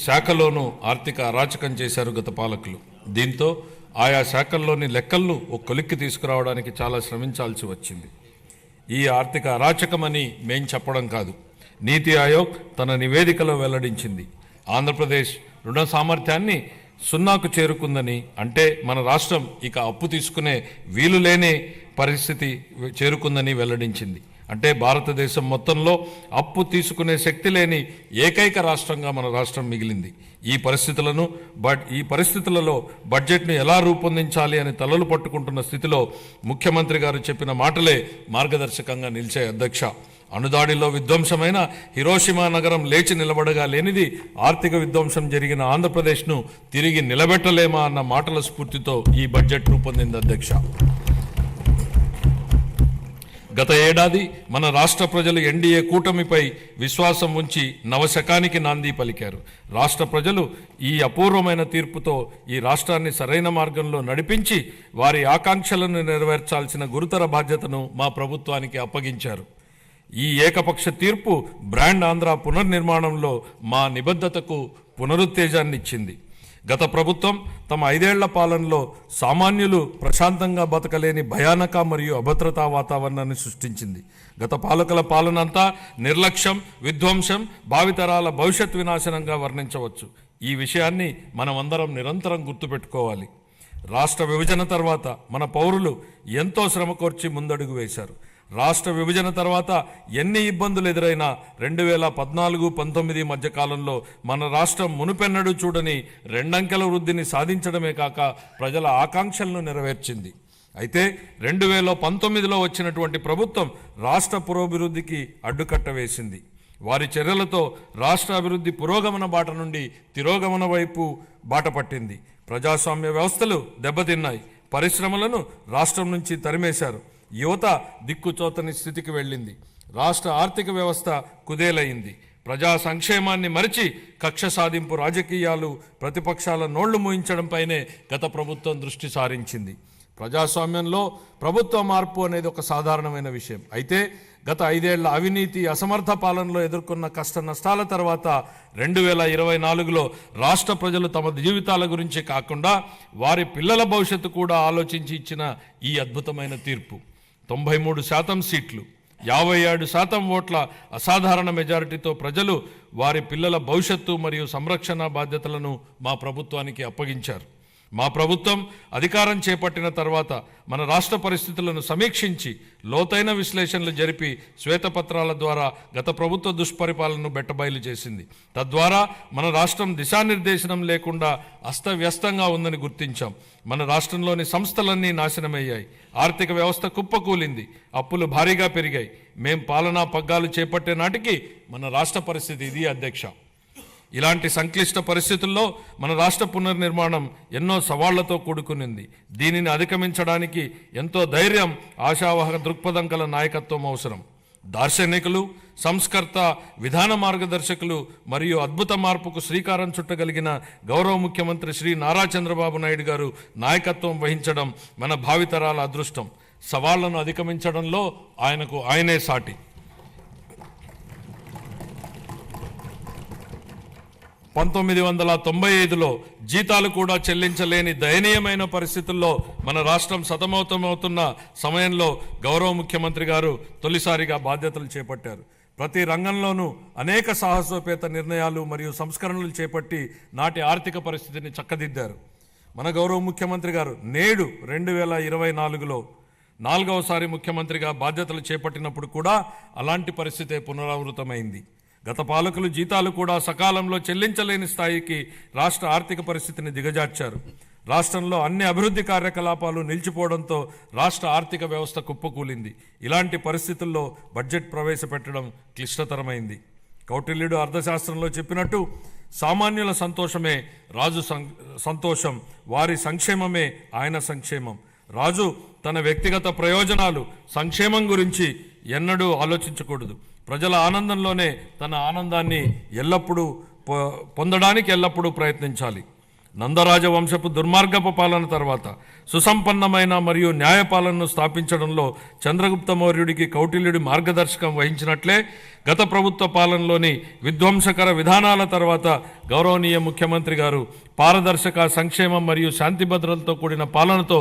శాఖలోనూ ఆర్థిక అరాచకం చేశారు గత పాలకులు. దీంతో ఆయా శాఖల్లోని లెక్కలను ఒక కొలిక్కి తీసుకురావడానికి చాలా శ్రమించాల్సి వచ్చింది. ఈ ఆర్థిక అరాచకమని మేం చెప్పడం కాదు, నీతి ఆయోగ్ తన నివేదికలో వెల్లడించింది. ఆంధ్రప్రదేశ్ రుణ సామర్థ్యాన్ని సున్నాకు చేరుకుందని, అంటే మన రాష్ట్రం ఇక అప్పు తీసుకునే వీలు లేని పరిస్థితి చేరుకుందని వెల్లడించింది. అంటే భారతదేశం మొత్తంలో అప్పు తీసుకునే శక్తి లేని ఏకైక రాష్ట్రంగా మన రాష్ట్రం మిగిలింది. ఈ పరిస్థితులలో బడ్జెట్ను ఎలా రూపొందించాలి అని తలలు పట్టుకుంటున్న స్థితిలో ముఖ్యమంత్రి గారు చెప్పిన మాటలే మార్గదర్శకంగా నిలిచాయి. అధ్యక్ష, అణుదాడిలో విధ్వంసమైన హిరోషిమా నగరం లేచి నిలబడగా లేనిది ఆర్థిక విధ్వంసం జరిగిన ఆంధ్రప్రదేశ్ను తిరిగి నిలబెట్టలేమా అన్న మాటల స్ఫూర్తితో ఈ బడ్జెట్ రూపొందింది. అధ్యక్ష, గత ఏడాది మన రాష్ట్ర ప్రజలు ఎన్డీఏ కూటమిపై విశ్వాసం ఉంచి నవశకానికి నాంది పలికారు. రాష్ట్ర ప్రజలు ఈ అపూర్వమైన తీర్పుతో ఈ రాష్ట్రాన్ని సరైన మార్గంలో నడిపించి వారి ఆకాంక్షలను నెరవేర్చాల్సిన గురుతర బాధ్యతను మా ప్రభుత్వానికి అప్పగించారు. ఈ ఏకపక్ష తీర్పు బ్రాండ్ ఆంధ్ర పునర్నిర్మాణంలో మా నిబద్ధతకు పునరుత్తేజాన్నిచ్చింది. గత ప్రభుత్వం తమ 5 ఏళ్ల పాలనలో సామాన్యులు ప్రశాంతంగా బతకలేని భయానక మరియు అభద్రతా వాతావరణాన్ని సృష్టించింది. గత పాలకుల పాలనంతా నిర్లక్ష్యం, విధ్వంసం, భావితరాల భవిష్యత్ వినాశనంగా వర్ణించవచ్చు. ఈ విషయాన్ని మనమందరం నిరంతరం గుర్తుపెట్టుకోవాలి. రాష్ట్ర విభజన తర్వాత మన పౌరులు ఎంతో శ్రమ కోర్చి ముందడుగు వేశారు. రాష్ట్ర విభజన తర్వాత ఎన్ని ఇబ్బందులు ఎదురైనా 2014-19 మధ్య కాలంలో మన రాష్ట్రం మునుపెన్నడూ చూడని 2 అంకెల వృద్ధిని సాధించడమే కాక ప్రజల ఆకాంక్షలను నెరవేర్చింది. అయితే 2019లో వచ్చినటువంటి ప్రభుత్వం రాష్ట్ర పురోభివృద్ధికి అడ్డుకట్ట వేసింది. వారి చర్యలతో రాష్ట్ర అభివృద్ధి పురోగమన బాట నుండి తిరోగమన వైపు బాట పట్టింది. ప్రజాస్వామ్య వ్యవస్థలు దెబ్బతిన్నాయి. పరిశ్రమలను రాష్ట్రం నుంచి తరిమేశారు. యువత దిక్కుచోతని స్థితికి వెళ్ళింది. రాష్ట్ర ఆర్థిక వ్యవస్థ కుదేలయింది. ప్రజా సంక్షేమాన్ని మరిచి కక్ష సాధింపు రాజకీయాలు, ప్రతిపక్షాల నోళ్లు మూయించడంపైనే గత ప్రభుత్వం దృష్టి సారించింది. ప్రజాస్వామ్యంలో ప్రభుత్వ మార్పు అనేది ఒక సాధారణమైన విషయం. అయితే గత 5 ఏళ్ల అవినీతి, అసమర్థ పాలనలో ఎదుర్కొన్న కష్ట నష్టాల తర్వాత 2024లో రాష్ట్ర ప్రజలు తమ జీవితాల గురించి కాకుండా వారి పిల్లల భవిష్యత్తు కూడా ఆలోచించి ఇచ్చిన ఈ అద్భుతమైన తీర్పు 93% సీట్లు, 57% ఓట్ల అసాధారణ మెజారిటీతో ప్రజలు వారి పిల్లల భవిష్యత్తు మరియు సంరక్షణ బాధ్యతలను మా ప్రభుత్వానికి అప్పగించారు. మా ప్రభుత్వం అధికారం చేపట్టిన తర్వాత మన రాష్ట్ర పరిస్థితులను సమీక్షించి లోతైన విశ్లేషణలు జరిపి శ్వేతపత్రాల ద్వారా గత ప్రభుత్వ దుష్పరిపాలనను బెట్టబయలు చేసింది. తద్వారా మన రాష్ట్రం దిశానిర్దేశనం లేకుండా అస్తవ్యస్తంగా ఉందని గుర్తించాం. మన రాష్ట్రంలోని సంస్థలన్నీ నాశనమయ్యాయి. ఆర్థిక వ్యవస్థ కుప్పకూలింది. అప్పులు భారీగా పెరిగాయి. మేం పాలనా పగ్గాలు చేపట్టే నాటికి మన రాష్ట్ర పరిస్థితి ఇది. అధ్యక్ష, ఇలాంటి సంక్లిష్ట పరిస్థితుల్లో మన రాష్ట్ర పునర్నిర్మాణం ఎన్నో సవాళ్లతో కూడుకునింది. దీనిని అధిగమించడానికి ఎంతో ధైర్యం, ఆశావహ దృక్పథం గల నాయకత్వం అవసరం. దార్శనికులు, సంస్కర్త, విధాన మార్గదర్శకులు మరియు అద్భుత మార్పుకు శ్రీకారం చుట్టగలిగిన గౌరవ ముఖ్యమంత్రి శ్రీ నారా చంద్రబాబు నాయుడు గారు నాయకత్వం వహించడం మన భావితరాల అదృష్టం. సవాళ్లను అధిగమించడంలో ఆయనే సాటి. 1995లో జీతాలు కూడా చెల్లించలేని దయనీయమైన పరిస్థితుల్లో మన రాష్ట్రం సతమతమవుతున్న సమయంలో గౌరవ ముఖ్యమంత్రి గారు తొలిసారిగా బాధ్యతలు చేపట్టారు. ప్రతి రంగంలోనూ అనేక సాహసోపేత నిర్ణయాలు మరియు సంస్కరణలు చేపట్టి నాటి ఆర్థిక పరిస్థితిని చక్కదిద్దారు. మన గౌరవ ముఖ్యమంత్రి గారు నేడు 2024లో 4వసారి ముఖ్యమంత్రిగా బాధ్యతలు చేపట్టినప్పుడు కూడా అలాంటి పరిస్థితే పునరావృతమైంది. గత పాలకులు జీతాలు కూడా సకాలంలో చెల్లించలేని స్థాయికి రాష్ట్ర ఆర్థిక పరిస్థితిని దిగజార్చారు. రాష్ట్రంలో అన్ని అభివృద్ధి కార్యకలాపాలు నిలిచిపోవడంతో రాష్ట్ర ఆర్థిక వ్యవస్థ కుప్పకూలింది. ఇలాంటి పరిస్థితుల్లో బడ్జెట్ ప్రవేశపెట్టడం క్లిష్టతరమైంది. కౌటిల్యుడు అర్థశాస్త్రంలో చెప్పినట్టు సామాన్యుల సంతోషమే రాజు సంతోషం, వారి సంక్షేమమే ఆయన సంక్షేమం. రాజు తన వ్యక్తిగత ప్రయోజనాలు, సంక్షేమం గురించి ఎన్నడూ ఆలోచించకూడదు. ప్రజల ఆనందంలోనే తన ఆనందాన్ని పొందడానికి ఎల్లప్పుడూ ప్రయత్నించాలి. నందరాజ వంశపు దుర్మార్గపు పాలన తర్వాత సుసంపన్నమైన మరియు న్యాయపాలనను స్థాపించడంలో చంద్రగుప్త మౌర్యుడికి కౌటిల్యుడి మార్గదర్శకం వహించినట్లే గత ప్రభుత్వ పాలనలోని విధ్వంసకర విధానాల తర్వాత గౌరవనీయ ముఖ్యమంత్రి గారు పారదర్శక సంక్షేమం మరియు శాంతి భద్రతలతో కూడిన పాలనతో